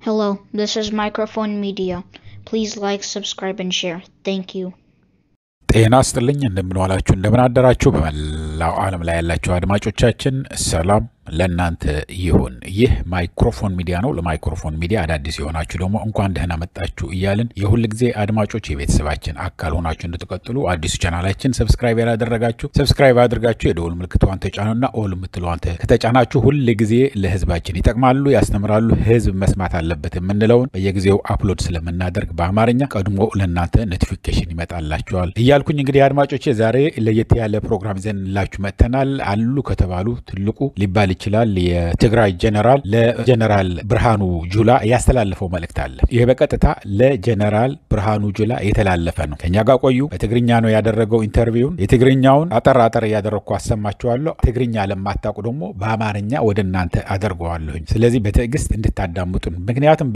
Hello, this is Microphone Media. Please like, subscribe, and share. Thank you. ጤና ይስጥልኝ እንደምን ዋላችሁ እንደምን አደራችሁ በመላው ዓለም ላይ ያላችሁ አድማጮቻችን ሰላም ለእናንተ ይሁን ይህ ማይክሮፎን ሚዲያ ነው ለማይክሮፎን ሚዲያ አዳዲስ የሆናችሁ ደግሞ እንኳን ደህና መጣችሁ እያልን የሁሉ ጊዜ አድማጮች የቤተሰባችን አካል ሆናችሁ እንድትቀጥሉ አዲስ ቻናላችን ሰብስክራይብ ያላደረጋችሁ ሰብስክራይብ አድርጋችሁ የደወል ምልክቷን ተጫኑና ኦል ምትሏን ከተጫናችሁ ሁሉ ጊዜ ለህዝባችን ይጠቅማሉ ያስተምራሉ ህዝብ መስማት አለበት የምንለውን በየጊዜው አፕሎድ ስለምናደርግ በአማርኛ ቀድሞ ለእናንተ ኖቲፊኬሽን ይመጣላችኋል እያልኩኝ እንግዲህ አድማጮቼ ዛሬ ለየት ያለ ፕሮግራም ይዘንላችሁ መተናል አሉ ከተባሉ ትልቁ ሊባል ይችላል የትግራይ ጀነራል ለጀነራል ብርሃኑ ጁላ ያስተላልፈው መልእክት አለ ይሄ በቀጥታ ለጀነራል ብርሃኑ ጁላ የተላለፈ ነው ከኛ ጋር ቆዩ በትግርኛ ነው ያደረገው ኢንተርቪውን የትግርኛውን አጠር ያደረኩ አሰማችኋለሁ ትግርኛ ለማታውቁ ደግሞ በአማርኛ ወደናንተ አደርገዋለሁ ስለዚህ በትዕግስት እንድታዳምጡን ምክንያቱም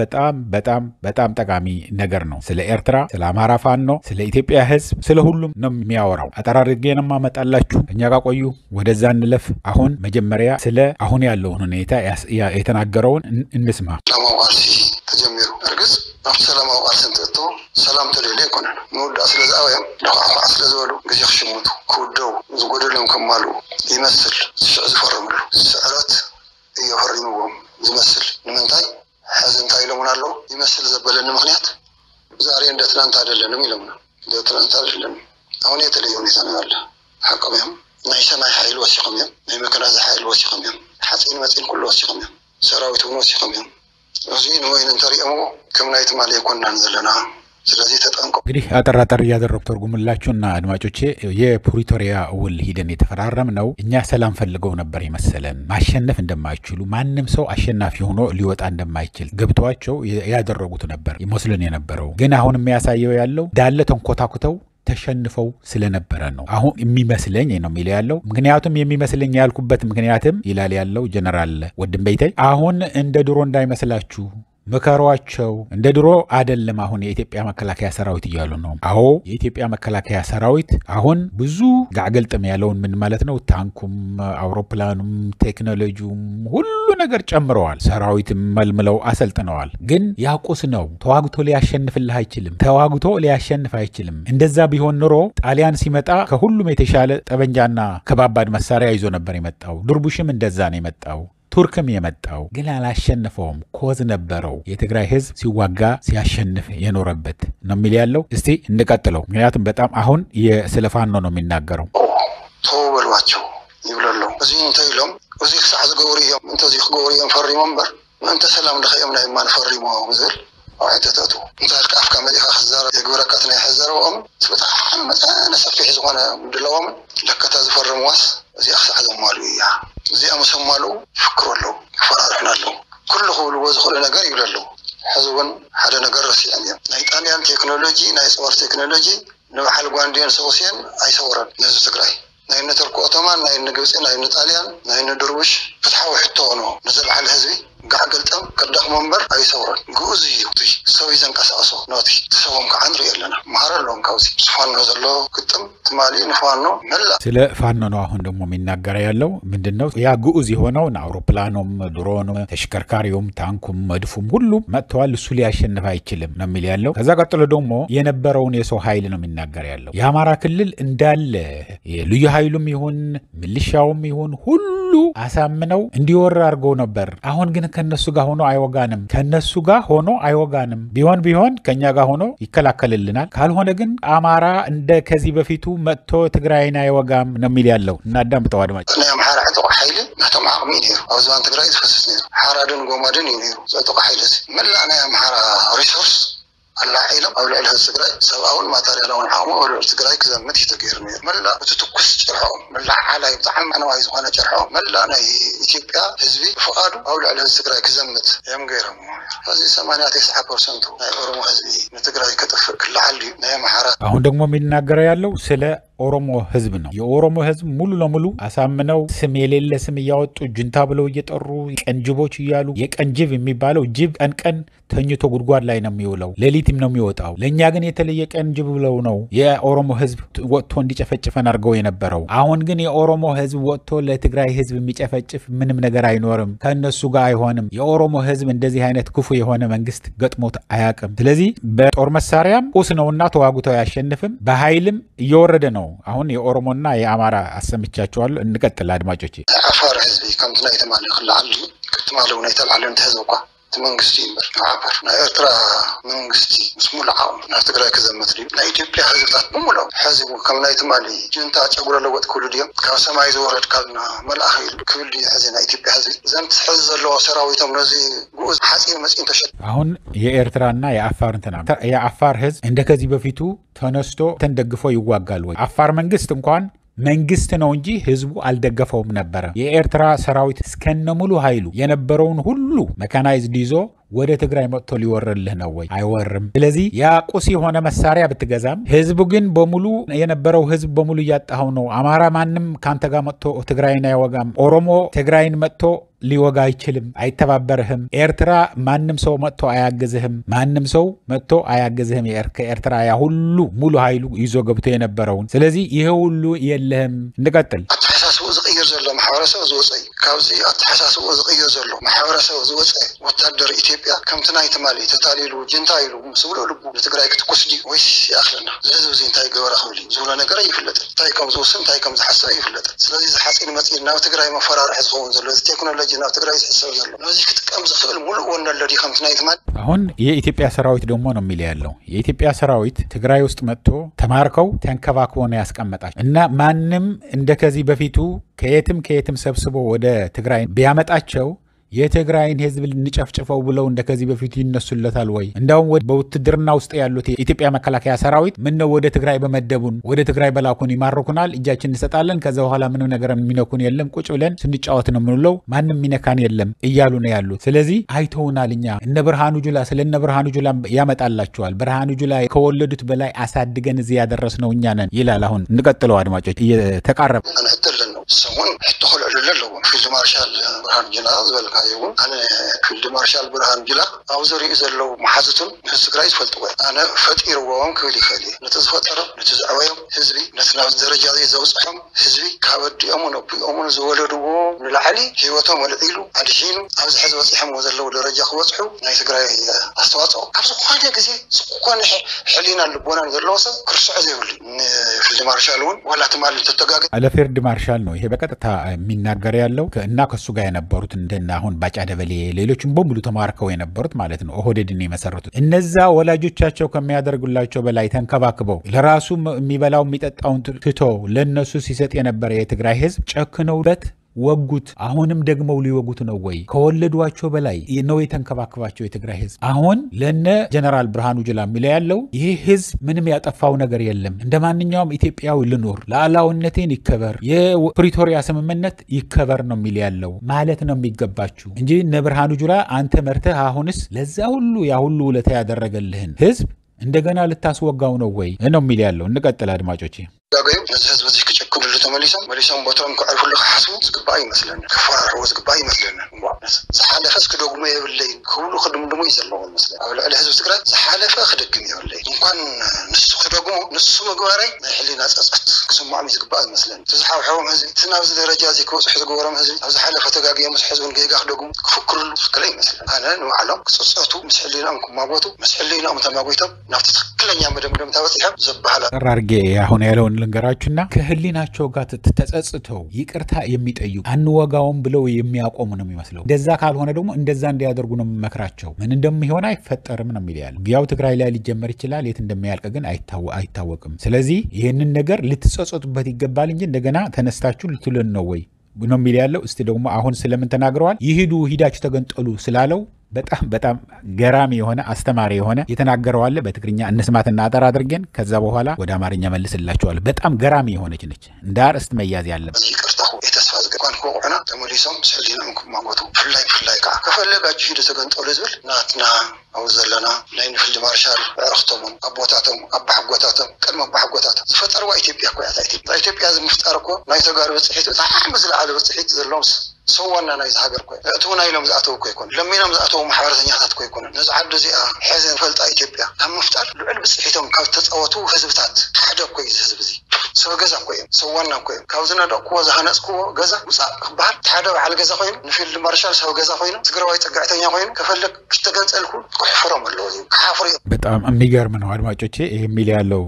በጣም ጠቃሚ ነገር ነው ስለ ኤርትራ ስለ አማራ ፋኖ ስለ ኢትዮጵያ ህዝብ ስለ ሁሉም ነው የሚያወራው አጠራርጌንም ማመጣላችሁ ከኛ ጋር ቆዩ ወደዛ እንለፍ አሁን መጀመሪያ ስለ አሁን ያለው ሁኔታ የተናገረውን እንስማ ለማዋሲ ተጀምሩ እርግጥ ሰላም አዋሰንተቶ ሰላም ተለለ ይኮናል ሙድ አስለዛውያም ለቋቋ አስለዘወሉ ግዜ ሽሙቱ ኩደው ዝጎደለም ከማሉ ይመስል ዝፈርምሉ ስዕረት ይፈርሙዎም ዝመስል ንምንታይ ሐዘንታይ ለሙናለው ይመስል ዘበለን ምክንያት ዛሬ እንደ ትናንት አይደለንም ይለምና እንደ ትናንት አይደለም አሁን የተለየ ሁኔታ ነው ያለ ሐቀም ናይ ሰማይ ኃይል ወሲኸም ናይ መከናዝ ኃይል ወሲኸም ሓፂን መፂን ኩሉ ወሲኸም ሰራዊት ሆኖ ወሲኸም እዚህ ነው ወይን እንተሪአሞ ከመናይት ማለ ይኮናን ዘለና ስለዚህ ተጠንቀቁ እንግዲህ አጠራጠር ያደረኩ ተርጉምላችሁና አድማጮቼ የፕሪቶሪያ ውል ሂደን የተፈራረም ነው እኛ ሰላም ፈልገው ነበር ይመስለን ማሸነፍ እንደማይችሉ ማንንም ሰው አሸናፊ ሆኖ ሊወጣ እንደማይችል ገብቷቸው ያደረጉት ነበር ይመስለን የነበረው ግን አሁን የሚያሳየው ያለው ዳለ ተንኮታኩተው ተሸንፈው ስለነበረ ነው አሁን የሚመስለኝ ነው የሚለው ያለው ምክንያቱም የሚመስለኝ ያልኩበት ምክንያቱም ይላል ያለው ጀነራል ወድምበይታይ አሁን እንደ ድሮ እንዳይመስላችሁ መከሯቸው እንደ ድሮ አይደለም አሁን የኢትዮጵያ መከላከያ ሰራዊት ይያሉ ነው አዎ የኢትዮጵያ መከላከያ ሰራዊት አሁን ብዙ ጋገልጥም ያለውን ምን ማለት ነው ታንኩም አውሮፕላኑም ቴክኖሎጂውም ሁሉ ነገር ጨምረዋል ሰራዊት መልምለው አሰልጥነዋል ግን ያቆስ ነው ተዋግቶ ሊያሸንፍልህ አይችልም ተዋግቶ ሊያሸንፍ አይችልም እንደዛ ቢሆን ኑሮ ጣሊያን ሲመጣ ከሁሉም የተሻለ ጠበንጃና ከባባድ መሳሪያ ይዞ ነበር የመጣው ድርቡሽም እንደዛ ነው የመጣው ቱርክም የመጣው ግን አላሸነፈውም ኮዝ ነበረው የትግራይ ህዝብ ሲዋጋ ሲያሸንፍ የኖረበት ነው የሚል ያለው እስቲ እንቀጥለው ምክንያቱም በጣም አሁን የስለፋን ነው የሚናገረው ተወበሏቸው ይብላሉ እዚህ እንተይሎም እዚህ ሰዓት ገውሪዮም እንተዚህ ገውሪዮም ፈሪሞም በር እንተ ሰላም ለኸየም ላይ ማን ፈሪሞ ወዘል አይተታቱ እንተ አፍካ መዲኻ xዛራ የግብረካትና ይحዘረውም በጣም መጣነ ሰፊሕ ዝሆነ ምድለውም ለከታ ዝፈርምዋስ እዚህ አሳዘም ማሉ ያ እዚህ አመሰማሉ ፍክሮሎ ፈራርናሉ ኩሉ ሁሉ ወዝኹለ ነገር ይብላሉ ህዝቡን ሓደ ነገር ረሲያን ናይ ጣሊያን ቴክኖሎጂ ናይ ጽወር ቴክኖሎጂ ንባህል ጓንዲያን ሰውሲያን አይሰወረን ነዚ ትግራይ ናይ ነተርኩ ኦቶማን ናይ ንግብጽ ናይ ጣሊያን ናይ ንድርብሽ ፍትሐው ሕቶ ነው ነዘባህል ህዝቢ ጋገልጠም ከደቅ መንበር አይሰወረን ጉዚ ይውቲ ሰው ይዘንቀሳቀሱ ኖቲ ተሰውም ከአንድር የለና ማራሎም ካውሲ ፋኖ ዘሎ ግጥም ትማሊ ንፋኖ መላ ስለ ፋኖ ነው አሁን ደግሞ የሚናገር ያለው ምንድነው ያ ጉዚ ሆነው አውሮፕላኑም ድሮኑም ተሽከርካሪውም ታንኩም መድፉም ሁሉ መጥተዋል እሱ ሊያሸንፍ አይችልም ነው የሚል ያለው ከዛ ቀጥሎ ደግሞ የነበረውን የሰው ኃይል ነው የሚናገር ያለው የአማራ ክልል እንዳለ የልዩ ኃይሉም ይሁን ሚሊሻውም ይሁን ሁሉ አሳምነው እንዲወራ አርገው ነበር አሁን ግን ከነሱ ጋር ሆኖ አይወጋንም ቢሆን ከኛ ጋር ሆኖ ይከላከልልናል ካልሆነ ግን አማራ እንደ ከዚህ በፊቱ መጥቶ ትግራይና አይወጋም ነው የሚል ያለው እና አዳምጠው አድማጭ እኔ አማራ አጥቆ ኃይል ማተም አቅሚ ነው አውዛን ትግራይ ተፈሰስ ነው ሐራድን ጎማድን ነው አጥቆ ኃይልስ መላና አማራ ሪሶርስ الله عيلم أو لا التجراي سواء ماتريالون حامو أو التجراي كذا متى تغيرني ملا بتتكس جرحهم ملا على يطعم أنا وعايز وأنا جرحهم ملا أنا إثيوبيا حزبي فؤاد أو لا التجراي كذا متى يوم غيرهم هذه 89% أورمو حزبي التجراي كتف كل حلي نايم حارات አሁን ደግሞ የሚናገረው ያለው ስለ የኦሮሞ ህዝብ ነው። የኦሮሞ ህዝብ ሙሉ ለሙሉ አሳምነው ስም የሌለ ስም ያወጡ ጁንታ ብለው እየጠሩ ቀንጅቦች ይያሉ የቀንጅብ የሚባለው ጅብ ቀን ተኝቶ ጉድጓድ ላይ ነው የሚውለው ሌሊትም ነው የሚወጣው። ለኛ ግን የተለየ ቀንጅብ ብለው ነው የኦሮሞ ህዝብ ወጥቶ እንዲጨፈጭፈን አድርገው የነበረው። አሁን ግን የኦሮሞ ህዝብ ወጥቶ ለትግራይ ህዝብ የሚጨፈጭፍ ምንም ነገር አይኖርም፣ ከነሱ ጋር አይሆንም። የኦሮሞ ህዝብ እንደዚህ አይነት ክፉ የሆነ መንግስት ገጥሞት አያውቅም። ስለዚህ በጦር መሳሪያም ቁስ ነውና ተዋጉተው ያሸንፍም በኃይልም እየወረደ ነው። አሁን የኦሮሞና የአማራ አሰምቻቸዋለሁ። እንቀጥል አድማጮቼ። አፋር ህዝብ ከምትና የተማለ خلعلي كتمالو نيتال علم تهزوقا منغستي مبر عبر نا إرترا منغستي مسمول عاون نا تقرأ كذا مثلي نا إثيوبيا حزبات بمولو حزب كم نا يتمالي جنتا أقول له وقت كل ديم كاسما يزورد كلنا ملاخيل كل دي حزنا إثيوبيا حزب زنت حز الله سراوي تمرزي جوز حسين مسين تشد አሁን የኤርትራና የአፋር እንተና የአፋር ህዝብ እንደከዚህ በፊቱ ተነስቶ ተንደግፎ ይዋጋል ወይ? አፋር መንግስት እንኳን መንግስት ነው እንጂ ህዝቡ አልደገፈውም ነበር። የኤርትራ ሰራዊት እስከነሙሉ ኃይሉ የነበረውን ሁሉ መካናይዝድ ይዞ ወደ ትግራይ መጥቶ ሊወረልህ ነው ወይ? አይወርም። ስለዚህ ያ ቁስ የሆነ መሳሪያ ብትገዛም ህዝቡ ግን በሙሉ የነበረው ህዝብ በሙሉ ያጣው ነው። አማራ ማንም ካንተ ጋር መጥቶ ትግራይን አይወጋም። ኦሮሞ ትግራይን መጥቶ ሊወጋ አይችልም፣ አይተባበርህም። ኤርትራ ማንም ሰው መጥቶ አያገዝህም፣ ማንም ሰው መጥቶ አያገዝህም። የኤርትራ ያ ሁሉ ሙሉ ኃይሉ ይዞ ገብቶ የነበረውን። ስለዚህ ይሄ ሁሉ የለህም። እንቀጥል። አተሐሳስቡ ዝቅየር ዘሎ ማህበረሰብ ዝወፀይ ካብዚ አተሐሳስቡ ዝቅየር ዘሎ ማህበረሰብ ዝወፀይ ወታደር ኢትዮጵያ ከምትና ይተማሊ ተታሊሉ ጅንታ ይሉ ምስብሎ ልቡ ለትግራይ ክትቆስዲ ወይስ ያኽለና ዝህዝብ ዚ እንታይ ገበራ ኸብሊ ዝብሎ ነገር ይፍለጥ እንታይ ከም ዝውስን እንታይ ከም ዝሓስብ ይፍለጥ። ስለዚህ ዝሓፂን መፂን ናብ ትግራይ መፈራርሒ ዝኸውን ዘሎ እዚ ቴክኖሎጂ ናብ ትግራይ ዝሕሰብ ዘሎ ነዚ ክትቀም ዝኽእል ሙሉእ ወንደለዲ ከምትና ይተማሊ። አሁን የኢትዮጵያ ሰራዊት ደግሞ ነው የሚል ያለው። የኢትዮጵያ ሰራዊት ትግራይ ውስጥ መጥቶ ተማርከው ተንከባክቦ ነው ያስቀመጣቸው እና ማንም እንደከዚህ በፊቱ ከየትም ሰብስቦ ወደ ትግራይ ቢያመጣቸው የትግራይን ህዝብ ልንጨፍጭፈው ብለው እንደከዚህ በፊቱ ይነሱለታል ወይ? እንዳውም በውትድርና ውስጥ ያሉት የኢትዮጵያ መከላከያ ሰራዊት ምን ነው ወደ ትግራይ በመደቡን ወደ ትግራይ በላኩን ይማርኩናል፣ እጃችን እንሰጣለን፣ ከዛ በኋላ ምንም ነገር የሚነኩን የለም፣ ቁጭ ብለን ስንጫወት ነው ምንለው፣ ማንም ሚነካን የለም እያሉ ነው ያሉት። ስለዚህ አይተውናል። እኛ እነ ብርሃኑ ጁላ ስለነ ብርሃኑ ጁላ ያመጣላቸዋል። ብርሃኑ ጁላ ከወለዱት በላይ አሳድገን እዚህ ያደረስነው እኛ ነን ይላል። አሁን እንቀጥለው አድማጮች፣ እየተቃረበ ሰሞን ተخلع ለለው ፊልድ ማርሻል ብርሃኑ ጁላ ዝበልካ ይሁን አነ ፊልድ ማርሻል ብርሃኑ ጁላ አው ዘሪኡ ዘለው ማሐዝቱን ትግራይ ይፈልጥዎ አነ ፈጢርዎም ክብል ይኸሊ ነተዝፈጠረ ነተዝዓወዮም ህዝቢ ነተናው ደረጃ ዘውፅሖም ህዝቢ ካብዲኦም ነው ቢኦም ዝወለድዎ ንላዕሊ ህይወቶም ወልዒሉ አድሒኑ ኣብዚ ሕዚ ወፅሖም ዘለው ደረጃ ክወፅሑ ናይ ትግራይ አስተዋጽኦ ኣብ ዝኾነ ግዜ ዝኾነ ሕሊና ልቦና ዘለዎ ሰብ ክርስዕ ዘይብሉ ፊልድ ማርሻል ውን ወላ ተማል ተተጋገ አለ ፊልድ ማርሻል ነው ይሄ በቀጥታ የሚናገር ያለው እና ከሱ ጋር የነበሩት እንደና አሁን ባጫ ደበሌ ሌሎችም በሙሉ ተማርከው የነበሩት ማለት ነው ኦህዴድን የመሰረቱት እነዛ ወላጆቻቸው ከሚያደርጉላቸው በላይ ተንከባክበው ለራሱ የሚበላው የሚጠጣውን ትቶ ለነሱ ሲሰጥ የነበረ የትግራይ ህዝብ ጨክነውበት ወጉት። አሁንም ደግመው ሊወጉት ነው ወይ? ከወለዷቸው በላይ ነው የተንከባከባቸው የትግራይ ህዝብ። አሁን ለነ ጀነራል ብርሃኑ ጁላ የሚለው ያለው ይሄ ህዝብ ምንም ያጠፋው ነገር የለም፣ እንደማንኛውም ኢትዮጵያዊ ልኖር፣ ለአላውነቴን ይከበር፣ የፕሪቶሪያ ስምምነት ይከበር ነው የሚል ያለው ማለት ነው የሚገባችሁ እንጂ እነ ብርሃኑ ጁላ አንተ መርተህ አሁንስ ለዛ ሁሉ ያ ሁሉ ውለታ ያደረገልህን ህዝብ እንደገና ልታስወጋው ነው ወይ ነው የሚል ያለው። እንቀጥል አድማጮቼ። ያገዩ ህዝብ እዚህ ከጨኩሉ ተመሊሶም ቦታውን ከአልሁሉ ሓስቡ ዝግባእ ይመስለና ከፈራሩ ዝግባእ ይመስለና ዝሓለፈ እስክደግሞ የብለይ ክብሉ ክድምድሙ ይዘለዎ ይመስለና ኣብ ልዕሊ ህዝቢ ትግራይ ዝሓለፈ ክደግም የብለይ እንኳን ንሱ ክደግሞ ንሱ ምግባራይ ናይ ሕሊና ጸጸት ክስማዕም ዝግባእ ይመስለና ተዝሓውሕዎም ህዝቢ ትናብዚ ደረጃ እዚ ክበፅሑ ዝገበሮም ህዝቢ ኣብ ዝሓለፈ ተጋጊዮም ምስ ሕዝብን ገይጋ ክደግሙ ክፍክርሉ ትክክለ ይመስለና ኣነ ንባዕሎም ክፅፀቱ ምስ ሕሊናኦም ክማጎቱ ምስ ሕሊናኦም ተማጎይቶም ናብቲ ትክክለኛ መደምደምታ በፂሖም ዘባህላ ጠራርጌ አሁን ያለውን ልንገራችሁና ከህሊናቸው ጋር ተጸጽተው ይቅርታ የሚጠይቁ አንወጋውም ብለው የሚያቆሙ ነው የሚመስለው። እንደዛ ካልሆነ ደግሞ እንደዛ እንዲያደርጉ ነው መከራቸው። ምን እንደሚሆን አይፈጠርም ነው የሚያል። ያው ትግራይ ላይ ሊጀመር ይችላል፣ የት እንደሚያልቅ ግን አይታወቅም። ስለዚህ ይሄንን ነገር ልትጸጸቱበት ይገባል እንጂ እንደገና ተነስታችሁ ልትሉን ነው ወይ ነው የሚል ያለው። እስቲ ደግሞ አሁን ስለምን ተናግረዋል? ይሄዱ ሂዳችሁ ተገንጠሉ ስላለው በጣም ገራሚ የሆነ አስተማሪ የሆነ የተናገረው አለ በትግርኛ እንስማትና አጠር አድርገን ከዛ በኋላ ወደ አማርኛ መልስላችኋለሁ። በጣም ገራሚ የሆነች ነች እንደ አርእስት መያዝ ያለበት ይቅርታው የተስፋ ዝገባን ኮቁና ተመሊሶም ሰሊናም ኩማጎቱ ፍላይ ካ ከፈለጋችሁ ሂዱ ተገንጠሉ ዝብል ናትና አው ዘለና ናይ ንፍልድ ማርሻል ዕርክቶም አቦታቶም አባሕጎታቶም ቀድሞ አባሕጎታቶም ዝፈጠርዋ ኢትዮጵያ ኮይታ ኢትዮጵያ ዝምፍጠር እኮ ናይ ተጋሩ በጽሒት በጣም ዝለዓለ በጽሒት ዘሎም ሰዋና ናይ ሀገር ኮይ እቱና ኢሎም ዝኣተው ኮይ ኮን ለሚኖም ዝኣተው ማሕበረሰኛታት ኮይ ኮን ነዝዓዱ እዚኣ ሕዘን ፈልጣ ኢትዮጵያ ኣብ ምፍጣር ልዕል ብጽሒቶም ካብ ተፃወቱ ህዝብታት ሓደ ኮይ ህዝብ እዚ ሰው ገዛ ኮይ ሰዋና ኮይ ካብ ዝነደቅዎ ዝሃነጽክዎ ገዛ ውፃእ ክበሃል ሓደ በዓል ገዛ ኮይኑ ንፊልድ ማርሻል ሰው ገዛ ኮይኑ ትግራዋይ ፀጋዕተኛ ኮይኑ ከፈለክ ክትገንጸልኩ ኩሕፍሮም ኣለዎ እዚ ካፍሪ በጣም የሚገርም ነው አድማጮቼ። ይሄ ሚል ያለው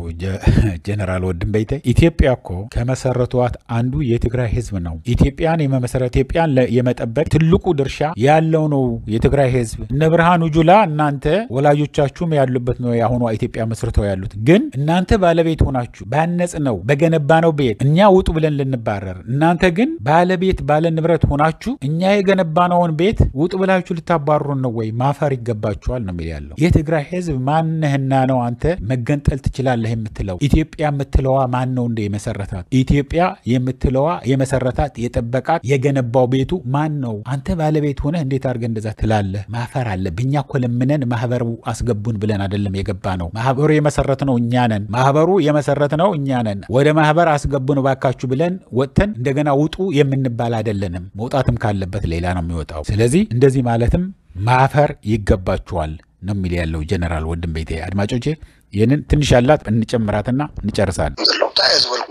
ጀነራል ወድም በይተ ኢትዮጵያ እኮ ከመሰረቷት አንዱ የትግራይ ህዝብ ነው። ኢትዮጵያን የመመሰረት ኢትዮጵያን የመጠበቅ ትልቁ ድርሻ ያለው ነው የትግራይ ህዝብ። እነ ብርሃኑ ጁላ እናንተ ወላጆቻችሁም ያሉበት ነው ያሁኑ ኢትዮጵያ መስርተው ያሉት። ግን እናንተ ባለቤት ሆናችሁ ባነጽ ነው በገነባ ነው ቤት እኛ ውጡ ብለን ልንባረር፣ እናንተ ግን ባለቤት ባለ ንብረት ሆናችሁ እኛ የገነባነውን ቤት ውጡ ብላችሁ ልታባሩን ነው ወይ? ማፈር ይገባችኋል ነው የሚል ያለው። የትግራይ ህዝብ ማንህና ነው አንተ መገንጠል ትችላለህ የምትለው? ኢትዮጵያ የምትለዋ ማን ነው እንደ የመሰረታት? ኢትዮጵያ የምትለዋ የመሰረታት የጠበቃት የገነባው ቤቱ ማን ነው? አንተ ባለቤት ሆነ እንዴት አድርገህ እንደዛ ትላለህ? ማፈር አለብህ። እኛ እኮ ለምነን ማህበሩ አስገቡን ብለን አይደለም የገባ ነው። ማህበሩ የመሰረት ነው እኛ ነን። ማህበሩ የመሰረት ነው እኛ ነን። ወደ ማህበር አስገቡን ባካችሁ ብለን ወጥተን እንደገና ውጡ የምንባል አይደለንም። መውጣትም ካለበት ሌላ ነው የሚወጣው። ስለዚህ እንደዚህ ማለትም ማፈር ይገባችኋል ነው የሚል ያለው ጀነራል ወድም በይተ። አድማጮቼ ይህንን ትንሽ ያላት እንጨምራትና እንጨርሳለን።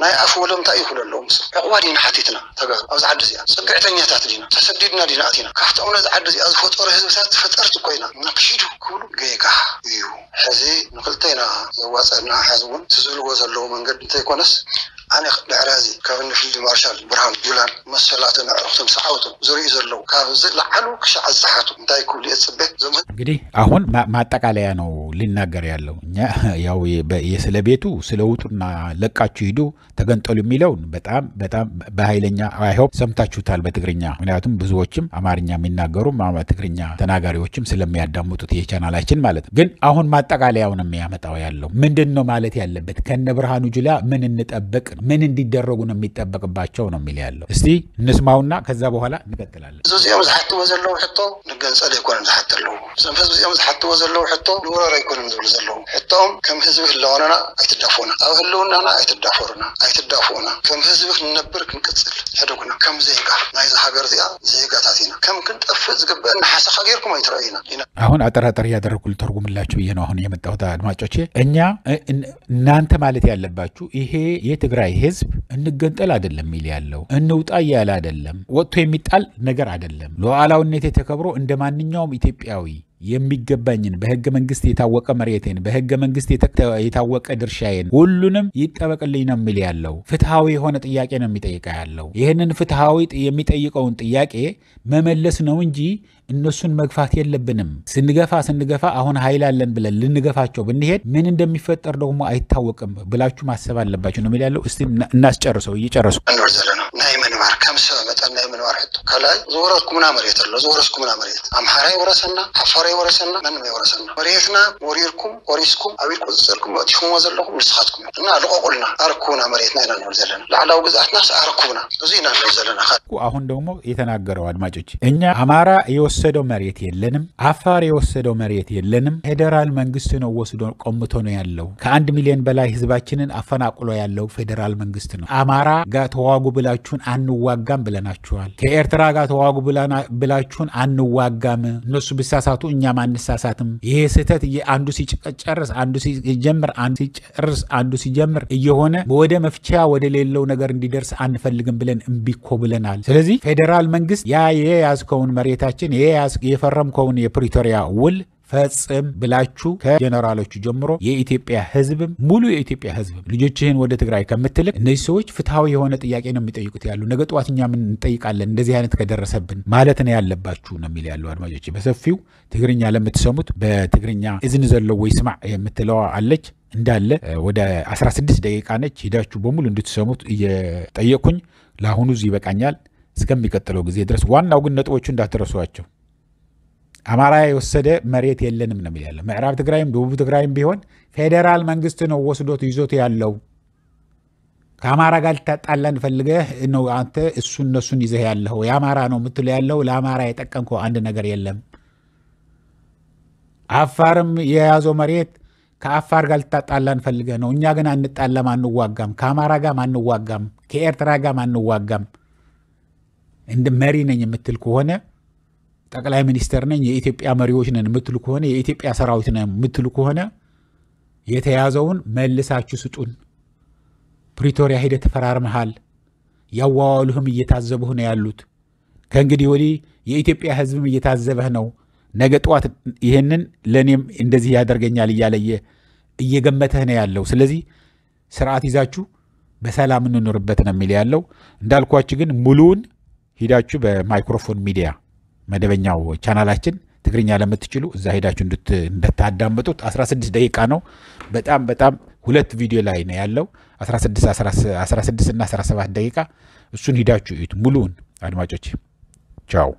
ናይ አፍ ወለምታ ይሁለሎም ዕቋዲና ሓቲትና ተጋሩ ኣብዚ ዓዲ እዚኣ ፀግዕተኛታት ዲና ተሰዲድና ዲና ኣቲና ካብቶም ነዚ ዓዲ እዚኣ ዝፈጠሩ ህዝብታት ፈጠርቲ ኮይና ንክሂዱ ክብሉ ገይጋ እዩ። ሕዚ ንክልተና ዘዋፀና ሕዚ እውን ትዝብልዎ ዘለዉ መንገዲ እንተይኮነስ ኣነ ድሕራዚ ካብ ንፊልድ ማርሻል ብርሃኑ ጁላን መሰላትን ኣዕርክቶም ሰዓውቶም ዝርዩ ዘለዉ ካብ ዝለዓሉ ክሻዕ ዝሓቱ እንታይ ክብሉ የፅበ እንግዲህ አሁን ማጠቃለያ ነው ሊናገር ያለው። እኛ ያው የስለ ቤቱ ስለ ውጡና ለቃችሁ ሂዱ ተገንጠሉ የሚለውን በጣም በኃይለኛ አይሆፕ ሰምታችሁታል በትግርኛ። ምክንያቱም ብዙዎችም አማርኛ የሚናገሩ ትግርኛ ተናጋሪዎችም ስለሚያዳምጡት ይሄ ቻናላችን ማለት ነው። ግን አሁን ማጠቃለያውን የሚያመጣው ያለው ምንድነው ማለት ያለበት? ከነ ብርሃኑ ጁላ ምን እንጠብቅ፣ ምን እንዲደረጉ ነው የሚጠበቅባቸው ነው የሚል ያለው። እስቲ እንስማውና ከዛ በኋላ እንቀጥላለን። እዚኦም ዝሓትዎ ዘለዉ ሕቶ ንገንጸል ይኮነን ዝሓትለው ሰንፈስ እዚኦም ዝሓትዎ ዘለዉ ሕቶ ንወረራ ይኮነን ዝብሉ ዘለዉ ሕቶም ከም ህዝቢ ህለወናና ኣይትዳፈኡና ኣብ ህልውናና ኣይትዳፈሩና ኣይትዳፈኡና ከም ህዝቢ ክንነብር ክንቅፅል ሕደጉና ከም ዜጋ ናይዚ ሃገር እዚኣ ዜጋታት ኢና ከም ክንጠፍእ ዝግበአና ሓሰኻ ጌርኩም ኣይትረአዩና ኢና። አሁን አጠራጠር ያደረኩ ልተርጉምላችሁ ብዬ ነው አሁን የመጣሁት አድማጮቼ። እኛ እናንተ ማለት ያለባችሁ ይሄ የትግራይ ህዝብ እንገንጠል አይደለም የሚል ያለው፣ እንውጣ እያለ አይደለም፣ ወጥቶ የሚጣል ነገር አይደለም። ሉዓላዊነት ተከብሮ እንደ ማንኛውም ኢትዮጵያዊ የሚገባኝን በህገ መንግስት የታወቀ መሬቴን በህገ መንግስት የታወቀ ድርሻዬን ሁሉንም ይጠበቅልኝ ነው የሚል ያለው። ፍትሃዊ የሆነ ጥያቄ ነው የሚጠይቀ ያለው። ይህንን ፍትሃዊ የሚጠይቀውን ጥያቄ መመለስ ነው እንጂ እነሱን መግፋት የለብንም። ስንገፋ አሁን ኃይል አለን ብለን ልንገፋቸው ብንሄድ ምን እንደሚፈጠር ደግሞ አይታወቅም ብላችሁ ማሰብ አለባችሁ ነው የሚል ያለው። እስቲ እናስጨርሰው። እየጨረሱ ናይ መንባር ከም ሰብ መጠን ናይ መንባር ሕቶ ከላይ ዝወረስኩምና መሬት ኣሎ ዝወረስኩምና መሬት አምሓራይ ወረሰና ሓፋራይ ወረሰና ማንም ይወረሰና መሬትና ወሪርኩም ወሪስኩም አብይ ቁፅርኩም ወጥኹም ዘለኹም ንስኻትኩም እና ልቆቁልና አርኩና መሬትና ኢና ንብል ዘለና ላዕላው ግዛትና አርኩና እዚ ኢና ንብል ዘለና። አሁን ደግሞ የተናገረው አድማጮች እኛ አማራ የወሰደው መሬት የለንም፣ አፋር የወሰደው መሬት የለንም። ፌደራል መንግስት ነው ወስዶ ቆምቶ ነው ያለው። ከ1 ሚሊዮን በላይ ህዝባችንን አፈናቅሎ ያለው ፌደራል መንግስት ነው። አማራ ጋር ተዋጉ ብላችሁን አንዋጋም ብለናችኋል። ከኤርትራ ጋር ተዋጉ ብላችሁን አንዋጋም። እነሱ ቢሳሳቱ እኛም አንሳሳትም። ይሄ ስህተት አንዱ ሲጨርስ አንዱ ሲጀምር አንዱ ሲጀምር እየሆነ ወደ መፍቻ ወደ ሌለው ነገር እንዲደርስ አንፈልግም ብለን እምቢኮ ብለናል። ስለዚህ ፌደራል መንግስት ያ የያዝከውን መሬታችን የፈረምከውን የፕሪቶሪያ ውል ፈጽም ብላችሁ ከጀነራሎቹ ጀምሮ የኢትዮጵያ ህዝብም ሙሉ የኢትዮጵያ ህዝብ ልጆችህን ወደ ትግራይ ከምትልክ እነዚህ ሰዎች ፍትሃዊ የሆነ ጥያቄ ነው የሚጠይቁት ያሉ። ነገ ጠዋት እኛ ምን እንጠይቃለን እንደዚህ አይነት ከደረሰብን ማለት ነው ያለባችሁ ነው የሚል ያለው። አድማጮች በሰፊው ትግርኛ ለምትሰሙት በትግርኛ እዝን ዘለው ወይ ስማዕ የምትለው አለች እንዳለ ወደ 16 ደቂቃ ነች። ሄዳችሁ በሙሉ እንድትሰሙት እየጠየቁኝ ለአሁኑ እዚህ ይበቃኛል። እስከሚቀጥለው ጊዜ ድረስ ዋናው ግን ነጥቦቹ እንዳትረሷቸው። አማራ የወሰደ መሬት የለንም ነው የሚል ያለው። ምዕራብ ትግራይም ደቡብ ትግራይም ቢሆን ፌዴራል መንግስት ነው ወስዶት ይዞት ያለው። ከአማራ ጋር ልታጣላን ፈልገህ ነው አንተ እነሱን ይዘህ ያለው። የአማራ ነው የምትለው ያለው ለአማራ የጠቀምከው አንድ ነገር የለም። አፋርም የያዘው መሬት ከአፋር ጋር ልታጣላን ፈልገህ ነው። እኛ ግን አንጣላም፣ አንዋጋም፣ ከአማራ ጋር አንዋጋም፣ ከኤርትራ ጋር አንዋጋም። እንደ መሪ ነኝ የምትል ከሆነ ጠቅላይ ሚኒስትር ነኝ የኢትዮጵያ መሪዎች ነን የምትሉ ከሆነ የኢትዮጵያ ሰራዊት ነን የምትሉ ከሆነ የተያዘውን መልሳችሁ ስጡን። ፕሪቶሪያ ሄደ ተፈራርመሃል። ያዋዋሉህም እየታዘቡህ ነው ያሉት። ከእንግዲህ ወዲህ የኢትዮጵያ ህዝብም እየታዘበህ ነው። ነገ ጠዋት ይሄንን ለኔም እንደዚህ ያደርገኛል እያለ እየገመተህ ነው ያለው። ስለዚህ ስርዓት ይዛችሁ በሰላም እንኖርበት ነው የሚል ያለው። እንዳልኳችሁ ግን ሙሉውን ሂዳችሁ በማይክሮፎን ሚዲያ መደበኛው ቻናላችን ትግርኛ ለምትችሉ እዛ ሄዳችሁ እንድታዳምጡት 16 ደቂቃ ነው። በጣም ሁለት ቪዲዮ ላይ ነው ያለው 16 እና 17 ደቂቃ። እሱን ሂዳችሁ እዩት ሙሉውን አድማጮች። ቻው